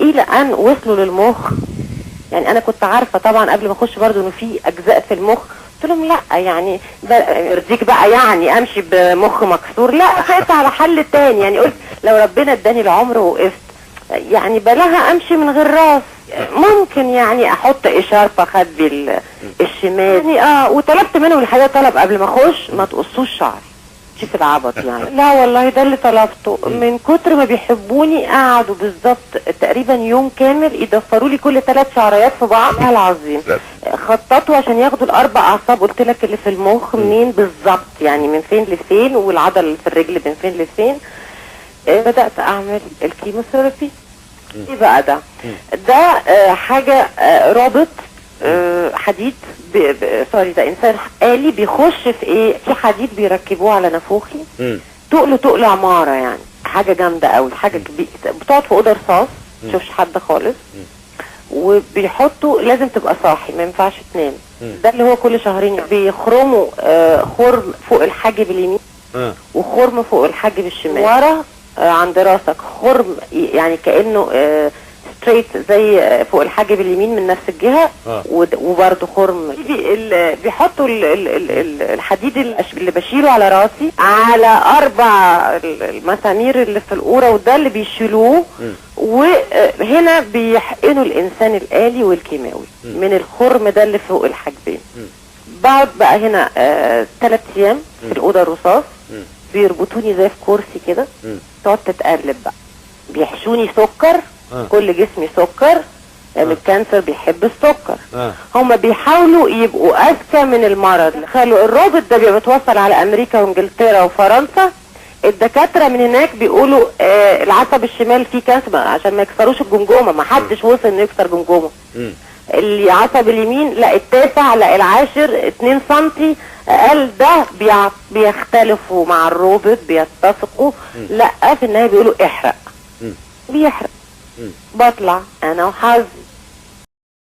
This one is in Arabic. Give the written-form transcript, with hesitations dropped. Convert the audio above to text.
الى ان وصلوا للمخ. يعني انا كنت عارفه طبعا قبل ما اخش برضو انه في اجزاء في المخ، قلت لهم لا يعني يرضيك بقى يعني امشي بمخ مكسور؟ لا، فقت على حل تاني. يعني قلت لو ربنا اداني العمر ووقفت يعني بلاها امشي من غير راس، ممكن يعني احط اشارة خدي الشمال يعني. وطلبت منهم الحقيقه طلب قبل ما اخش، ما تقصوش شعري، شوف العبط يعني. لا والله ده اللي طلبته. من كتر ما بيحبوني قعدوا بالظبط تقريبا يوم كامل يضفروا لي كل 3 شعريات في بعض. والله العظيم خططوا عشان ياخدوا ال4 اعصاب، قلت لك اللي في المخ منين بالظبط، يعني من فين لفين، والعضله اللي في الرجل من فين لفين. بدات اعمل الكيموثيرابي. ايه بقى ده حاجه رابط حديد سوري، ده انسان آلي بيخش في ايه، في حديد بيركبوه على نافوخي، تقل عمارة يعني، حاجة جامدة قوي، حاجة بتقعد في اوضه رصاص متشوفش حد خالص، وبيحطوا لازم تبقى صاحي ما ينفعش تنام. ده اللي هو كل شهرين بيخرموا خرم فوق الحاجب اليمين وخرم فوق الحاجب الشمال، ورا عند راسك خرم يعني كأنه ستريت زي فوق الحاجب اليمين من نفس الجهة، وبرضه خرم. بيحطوا الحديد اللي بشيله على راسي على 4 المسامير اللي في القورة، وده اللي بيشيلوه، وهنا بيحقنوا الانسان الآلي والكيماوي من الخرم ده اللي فوق الحاجبين. بقعد بقى هنا 3 ايام في الأوضة الرصاص، بيربطوني زي في كرسي كده، تقعد تتقلب بقى، بيحشوني سكر، كل جسمي سكر لان الكانسر بيحب السكر. هما بيحاولوا يبقوا اذكى من المرض. خلوا الرابط ده بيبقى متوصل على امريكا وانجلترا وفرنسا. الدكاتره من هناك بيقولوا العصب الشمال فيه كانسر عشان ما يكسروش الجمجمه، ما حدش وصل انه يكسر جمجمه. العصب اليمين لا التاسع لا العاشر 2 سنتي اقل، ده بيختلفوا مع الروبوت بيتفقوا. لا في النهايه بيقولوا احرق، بيحرق. بطلع انا وحظي